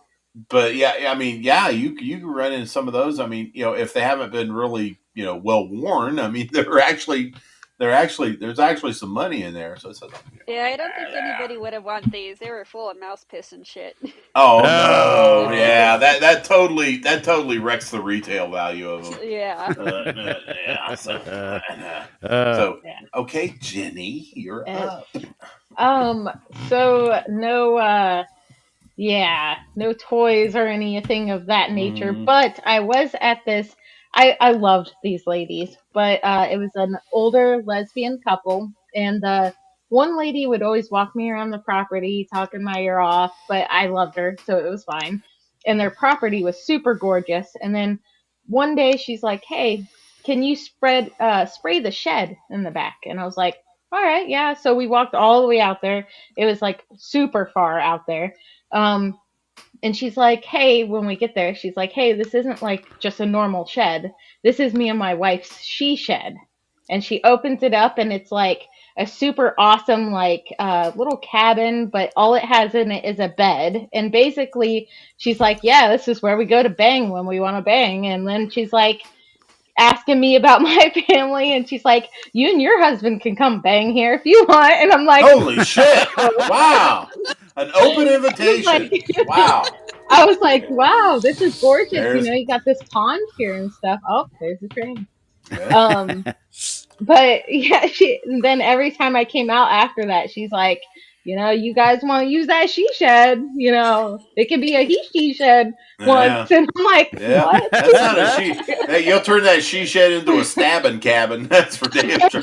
but yeah, I mean, yeah, you can run into some of those. I mean, if they haven't been really, well worn, I mean, there's actually some money in there. So it's Yeah, I don't think anybody would have wanted these. They were full of mouse piss and shit. oh no, Oh. yeah, that totally wrecks the retail value of them. Yeah. Yeah, Uh, so okay, Jenny, you're up. So no, yeah, no toys or anything of that nature. Mm, But I was at this. I loved these ladies, but it was an older lesbian couple, and one lady would always walk me around the property, talking my ear off. But I loved her, so it was fine. And their property was super gorgeous. And then one day she's like, "Hey, can you spray the shed in the back?" And I was like, "All right, yeah." So we walked all the way out there. It was like super far out there. Um, and she's like, hey, when we get there, she's like, hey, this isn't like just a normal shed. This is me and my wife's she shed. And she opens it up, and it's like a super awesome, like, little cabin, but all it has in it is a bed. And basically, she's like, yeah, this is where we go to bang when we want to bang. And then she's like, asking me about my family, and she's like, you and your husband can come bang here if you want. And I'm like, holy shit! Wow, an open invitation. Wow. I was like, wow, this is gorgeous. There's You got this pond here and stuff. Oh, there's the train. Um, but yeah, then every time I came out after that, she's like, you guys want to use that she shed? It can be a she shed yeah. once. And I'm like, Yeah, what? that's not a she. Hey, you'll turn that she shed into a stabbing cabin. That's for damn sure.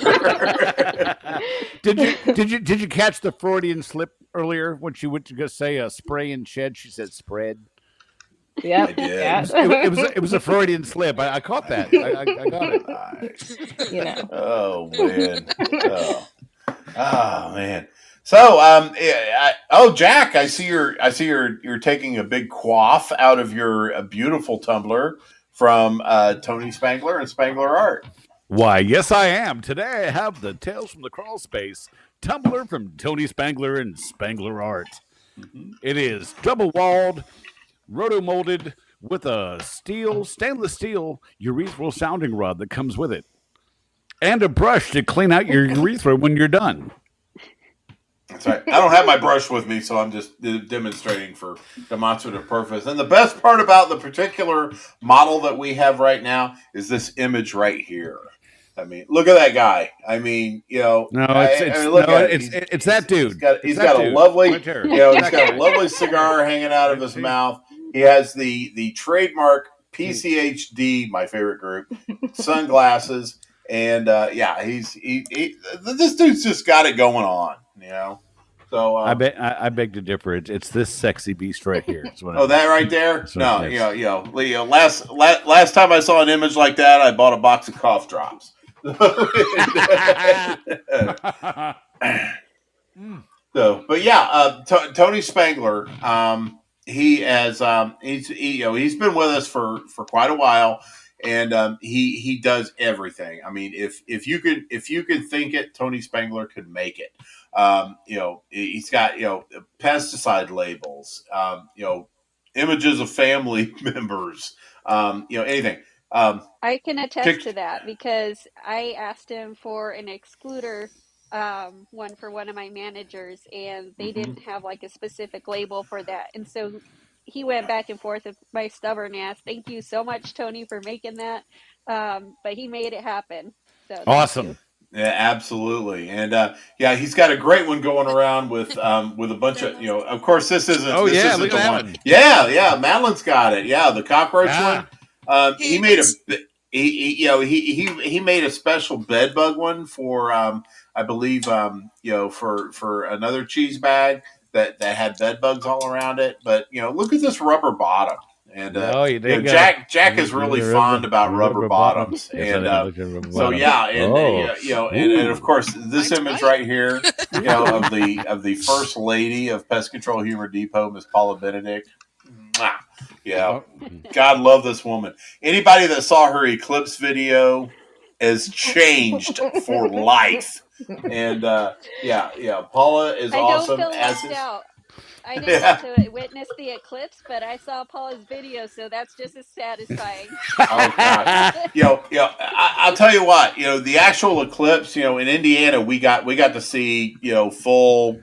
did you catch the Freudian slip earlier when she went to go say a spray and shed? She said spread. Yep. I did. Yeah. It was a Freudian slip. I caught that. I got it. Nice. Oh man. Oh man. So, Jack, I see you're taking a big quaff out of your beautiful tumbler from Tony Spangler and Spangler Art. Why, yes, I am. Today I have the Tales from the Crawl Space tumbler from Tony Spangler and Spangler Art. Mm-hmm. It is double walled, roto molded with a stainless steel urethral sounding rod that comes with it, and a brush to clean out your urethra when you're done. That's right. I don't have my brush with me, so I'm just demonstrating for demonstrative purpose. And the best part about the particular model that we have right now is this image right here. I mean, look at that guy. I mean, No, I mean, look at him. it's that dude. He's It's that got a dude lovely, right there. he's That got a guy. lovely cigar hanging out of his See? mouth. He has the trademark PCHD, my favorite group, sunglasses, and this dude's just got it going on, So, I beg to differ. It's this sexy beast right here. That's what I oh, mean. that right there? So, No, yes. last time I saw an image like that, I bought a box of cough drops. So, but yeah, Tony Spangler, he's been with us for quite a while, and he does everything. I mean, if you could think it, Tony Spangler could make it. He's got pesticide labels, images of family members, anything. I can attest Pick, to that because I asked him for an excluder one for one of my managers, and they mm-hmm. didn't have like a specific label for that. And so he went back and forth with my stubborn ass. Thank you so much, Tony, for making that. But he made it happen. So thank you. Awesome. Yeah, absolutely, and he's got a great one going around with a bunch of Of course, this isn't. Oh this yeah, isn't look the at that one. one. Yeah, Madelyn's got it. Yeah, the cockroach Yeah. one. He made he made a special bed bug one for I believe for another cheese bag that had bed bugs all around it. But look at this rubber bottom. And Jack is really fond about rubber bottoms, Yes, and I look at rubber so bottom. yeah, and and of course this Mine's image white. right here, of the first lady of Pest Control Humor Depot, Miss Paula Benedict. Mwah. Yeah, God love this woman. Anybody that saw her Eclipse video is changed for life. And Paula is I awesome. don't feel As left is, out. I didn't get to witness the eclipse, but I saw Paula's video, so that's just as satisfying. Oh gosh, I'll tell you what. The actual eclipse. In Indiana, we got to see full.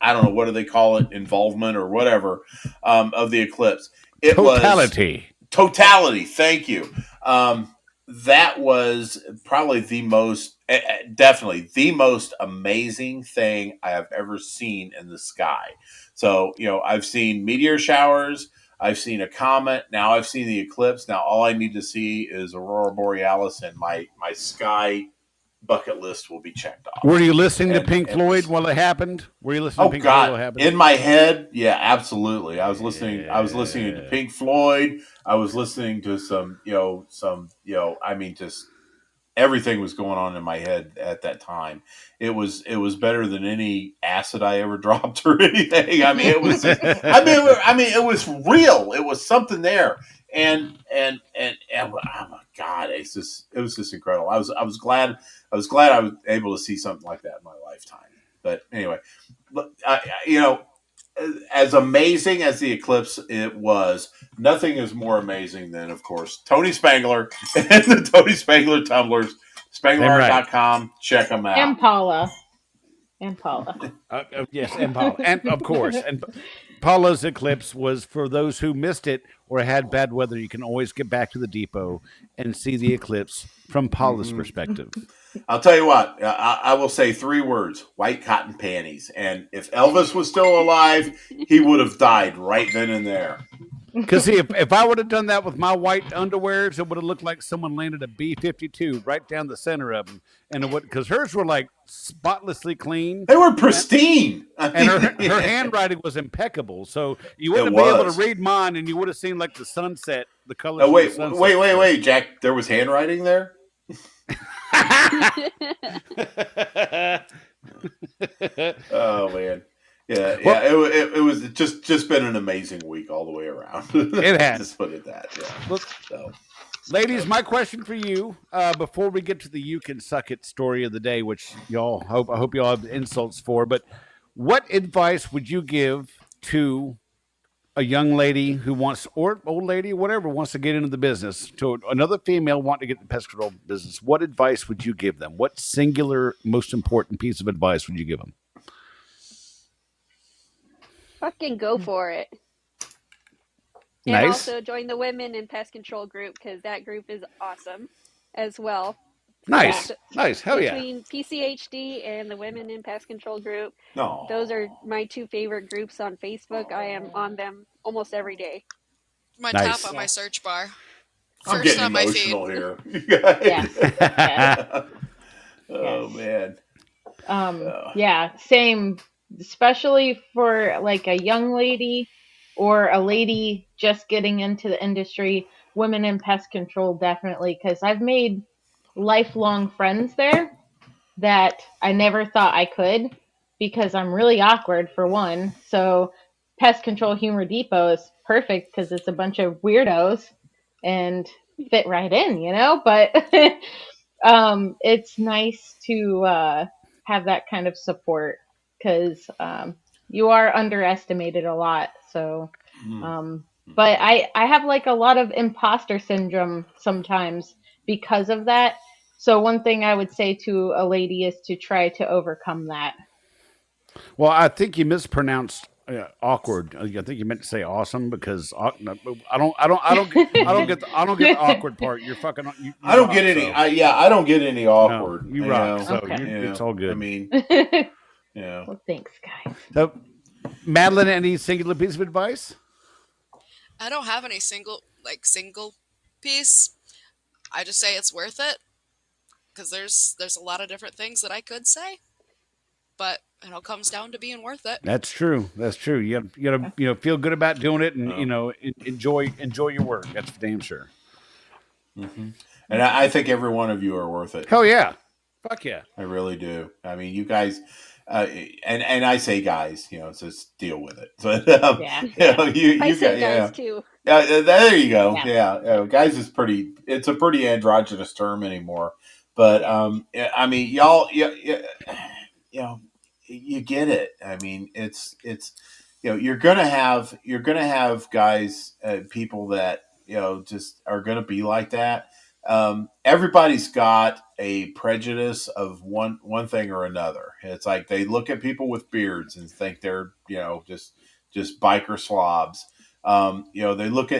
I don't know what do they call it, involvement or whatever, of the eclipse. It Totality. was totality. Thank you. That was probably definitely the most amazing thing I have ever seen in the sky. So, I've seen meteor showers, I've seen a comet, now I've seen the eclipse. Now all I need to see is Aurora Borealis, and my sky bucket list will be checked off. Were you listening to And Pink it Floyd was, while it happened? Were you listening oh to Pink Floyd while it God, happened? in my head, yeah, absolutely. I was listening to Pink Floyd. I was listening to I mean, just everything was going on in my head at that time. It was better than any acid I ever dropped or anything. I mean, it was just, it was real. It was something there. And oh my God, it was just incredible. I was glad I was able to see something like that in my lifetime. But anyway, as amazing as the eclipse it was, nothing is more amazing than, of course, Tony Spangler and the Tony Spangler tumblers. Spangler.com. Check them out. And Paula. Yes, and Paula. And of course. And Paula's eclipse was for those who missed it or had bad weather. You can always get back to the depot and see the eclipse from Paula's perspective. I'll tell you what, I will say 3 words: white cotton panties. And if Elvis was still alive, he would have died right then and there. Because see, if I would have done that with my white underwears, it would have looked like someone landed a B-52 right down the center of them, and it would, because hers were like spotlessly clean. They were pristine, and her handwriting was impeccable. So you wouldn't have been able to read mine, and you would have seen like the sunset, the colors. Oh, wait, of the sunset. wait, Jack. There was handwriting there. Oh man. Yeah, well, it was just been an amazing week all the way around. It has. Just put it that. Yeah. Ladies, my question for you, before we get to the "You Can Suck It" story of the day, which I hope y'all have insults for, but what advice would you give to a young lady who wants, or old lady, whatever, wants to get into the business, to another female wanting to get in the pest control business? What advice would you give them? What singular, most important piece of advice would you give them? Fucking go for it. Nice. And also join the women in pest control group, because that group is awesome as well. Nice, So nice. Hell yeah. between PCHD and the Women in Pest Control group, those are No. my two favorite groups on Facebook. I am on them almost every day. My top Nice. on my Yeah. search bar. I'm First getting on my feed. emotional here. You Yeah. Yes. guys. Yes. Oh man. Yeah, same, especially for like a young lady or a lady just getting into the industry. Women in pest control, definitely, because I've made lifelong friends there that I never thought I could, because I'm really awkward for one. So Pest Control Humor Depot is perfect because it's a bunch of weirdos and fit right in, you know? But it's nice to have that kind of support, because you are underestimated a lot. So Mm. but I have like a lot of imposter syndrome sometimes because of that. So one thing I would say to a lady is to try to overcome that. Well, I think you mispronounced awkward. I think you meant to say awesome because no, I don't get the awkward part. You're fucking you I don't get rock. any. So I don't get any no, awkward. you You rock. know. So Okay. it's all I good. mean, you know. Well, thanks, guys. So, Madeline, any singular piece of advice? I don't have any single piece. I just say it's worth it because there's a lot of different things that I could say, but it all comes down to being worth it. That's true. That's true. You gotta feel good about doing it, and Oh. enjoy your work. That's for damn sure. Hmm. And I think every one of you are worth it. Hell yeah, fuck yeah. I really do. I mean, you guys, and I say guys, just deal with it. But Yeah. you I say got guys too. there you go. Yeah. Yeah, guys is pretty. It's a pretty androgynous term anymore. But I mean, y'all, you know, you get it. I mean, it's you're gonna have guys, people that just are gonna be like that. Everybody's got a prejudice of one thing or another. It's like they look at people with beards and think they're just biker slobs. They look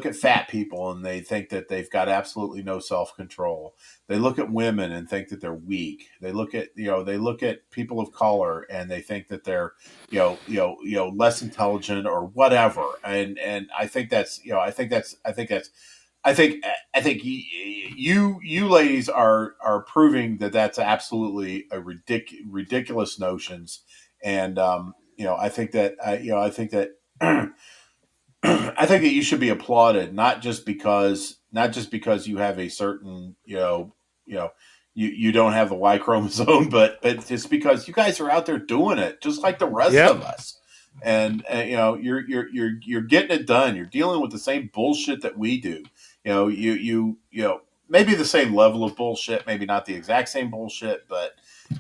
at fat people and they think that they've got absolutely no self control. They look at women and think that they're weak. They look at people of color and they think that they're less intelligent or whatever. And I think that's you ladies are proving that that's absolutely a ridiculous notions. And I think that I think that you should be applauded, not just because you have a certain you don't have the Y chromosome, but just because you guys are out there doing it just like the rest Yep. of us. And you're getting it done. You're dealing with the same bullshit that we do. Maybe the same level of bullshit, maybe not the exact same bullshit, but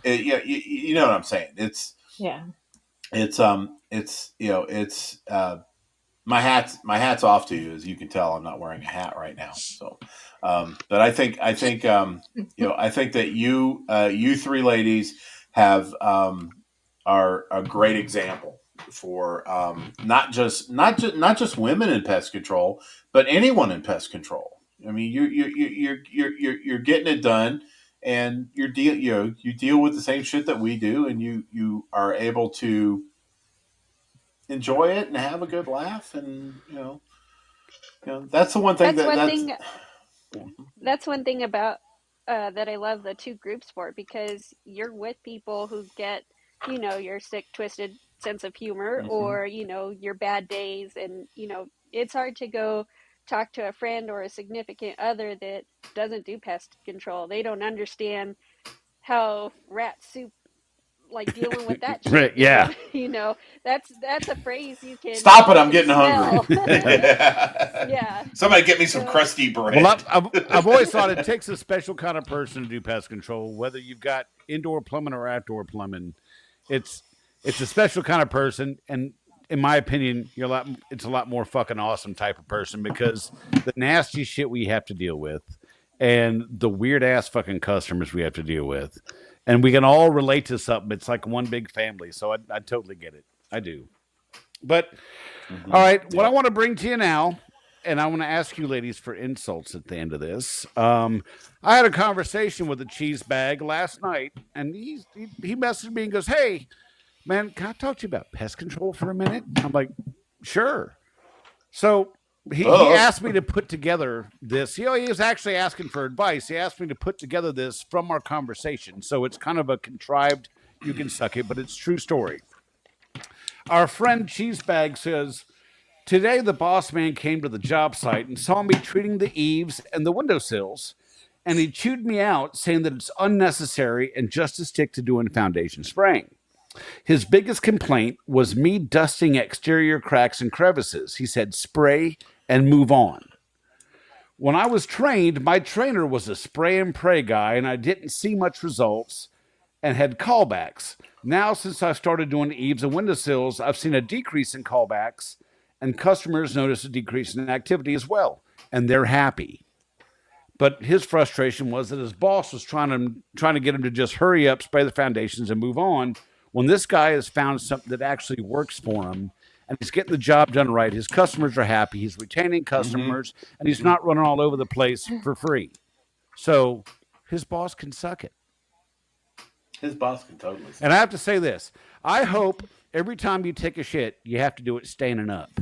you know what I'm saying. Yeah. It's my hat's off to you. As you can tell, I'm not wearing a hat right now. So, but I think that you three ladies have are a great example for not just women in pest control, but anyone in pest control. I mean, you're getting it done, and you deal with the same shit that we do, and you are able to enjoy it and have a good laugh. And that's the one thing That's that one that's thing. That's one thing about that I love the two groups for, because you're with people who get, your sick, twisted sense of humor, Mhm. or your bad days, and it's hard to go talk to a friend or a significant other that doesn't do pest control. They don't understand how rat soup, like dealing with that shit Right? is. Yeah. That's a phrase you can Stop it! you I'm can getting hungry. smell. Yeah. Somebody get me some So crusty Well, bread. I've always thought it takes a special kind of person to do pest control, whether you've got indoor plumbing or outdoor plumbing. It's it's a special kind of person, and in my opinion, it's a lot more fucking awesome type of person because the nasty shit we have to deal with, and the weird ass fucking customers we have to deal with, and we can all relate to something. It's like one big family, so I totally get it. I do. But all Mhm. right, what I Yep. want to bring to you now, and I want to ask you ladies for insults at the end of this. I had a conversation with a cheese bag last night, and he messaged me and goes, "Hey, man, can I talk to you about pest control for a minute?" I'm like, "Sure." So he asked me to put together this. He was actually asking for advice. He asked me to put together this from our conversation. So it's kind of a contrived, you can suck it, but it's true story. Our friend Cheesebag says, "Today the boss man came to the job site and saw me treating the eaves and the windowsills, and he chewed me out, saying that it's unnecessary and just a stick to doing foundation spraying. His biggest complaint was me dusting exterior cracks and crevices. He said, spray and move on. When I was trained, my trainer was a spray and pray guy, and I didn't see much results and had callbacks. Now, since I started doing eaves and windowsills, I've seen a decrease in callbacks, and customers notice a decrease in activity as well, and they're happy." But his frustration was that his boss was trying to get him to just hurry up, spray the foundations, and move on. When this guy has found something that actually works for him, and he's getting the job done right, his customers are happy, he's retaining customers, and he's not running all over the place for free. So his boss can suck it. His boss can totally suck it. And I have to say this. I hope every time you take a shit, you have to do it standing up.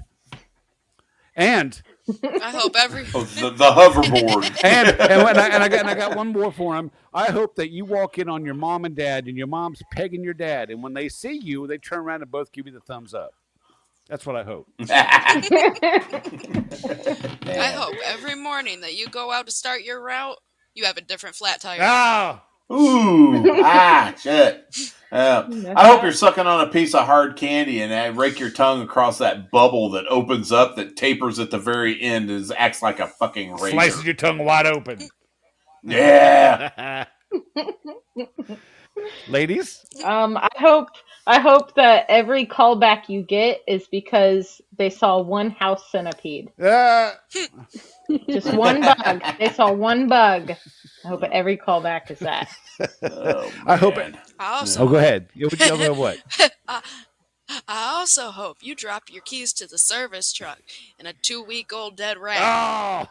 And I hope every the hoverboard. and I got one more for him. I hope that you walk in on your mom and dad, and your mom's pegging your dad, and when they see you, they turn around and both give you the thumbs up. That's what I hope. I hope every morning that you go out to start your route, you have a different flat tire. Ah, Shit. I hope you're sucking on a piece of hard candy and rake your tongue across that bubble that opens up, that tapers at the very end, and acts like a fucking razor. slices your tongue wide open. Yeah. Ladies? I hope that every callback you get is because they saw one house centipede. Just one bug. They saw one bug. I hope every callback is that. I hope it. Go ahead. You know what? I also hope you drop your keys to the service truck and a 2-week-old dead rat. Oh,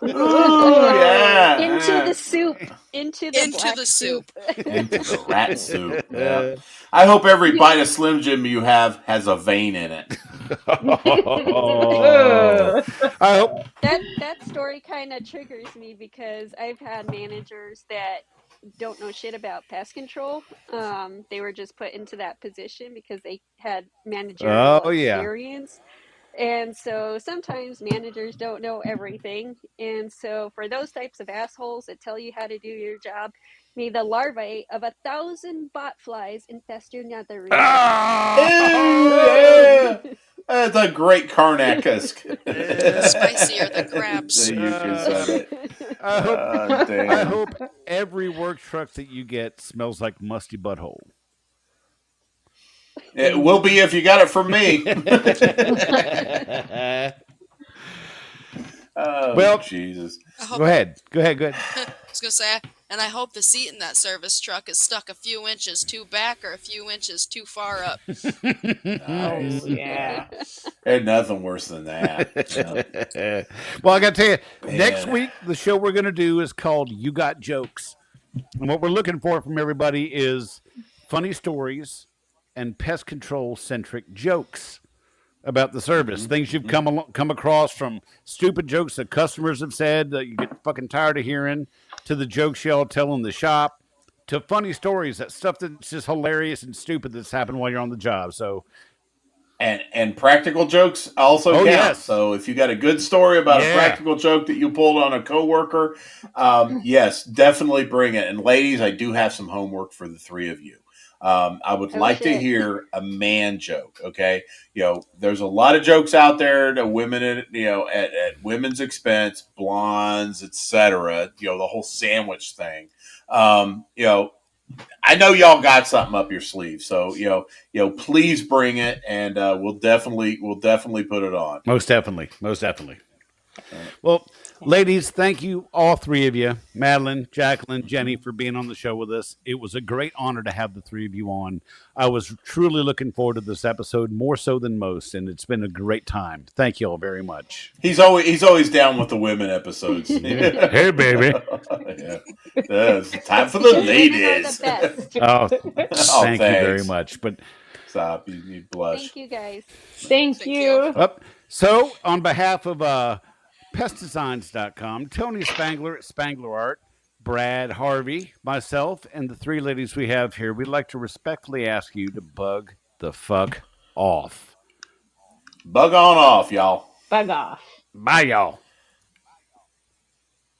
yeah. Into the soup. Into the soup. Into the rat soup. Yeah. I hope every bite of Slim Jim you have has a vein in it. I hope that story kind of triggers me because I've had managers that don't know shit about pest control. They were just put into that position because they had managerial experience. And so sometimes managers don't know everything. And so for those types of assholes that tell you how to do your job, may the larvae of 1,000 botflies infest your netherroom. Yeah. That's a great Karnak-esque. Spicier than crabs. I hope every work truck that you get smells like musty butthole. It will be if you got it from me. Well, Jesus. Go ahead. I was going to say, and I hope the seat in that service truck is stuck a few inches too back or a few inches too far up. Nice. Yeah. There's nothing worse than that. Yeah. Well, I got to tell you, next week, the show we're going to do is called You Got Jokes. And what we're looking for from everybody is funny stories and pest control-centric jokes about the service. Things you've come across, from stupid jokes that customers have said that you get fucking tired of hearing, to the jokes y'all tell in the shop, to funny stories, that stuff that's just hilarious and stupid that's happened while you're on the job. So, and practical jokes also count. Yes. So if you got a good story about a practical joke that you pulled on a coworker, yes, definitely bring it. And ladies, I do have some homework for the three of you. I would like to hear a man joke. Okay. There's a lot of jokes out there to women, at women's expense, blondes, etc. The whole sandwich thing. I know y'all got something up your sleeve. So, please bring it, and we'll definitely put it on. Most definitely. Well, ladies, thank you, all three of you, Madeline, Jacqueline, Jenny, for being on the show with us. It was a great honor to have the three of you on. I was truly looking forward to this episode, more so than most, and it's been a great time. Thank you all very much. He's always down with the women episodes. Hey, baby. Yeah. It's time for the Women are ladies. the best. Oh, Oh, thank you very thanks. much. But Stop. You blush. Thank you guys. Thank Thank you. you. up. So, on behalf of pestdesigns.com, Tony Spangler at Spangler Art, Brad Harvey, myself, and the three ladies we have here, we'd like to respectfully ask you to bug the fuck off. Bug on off, y'all. Bug off. Bye, y'all.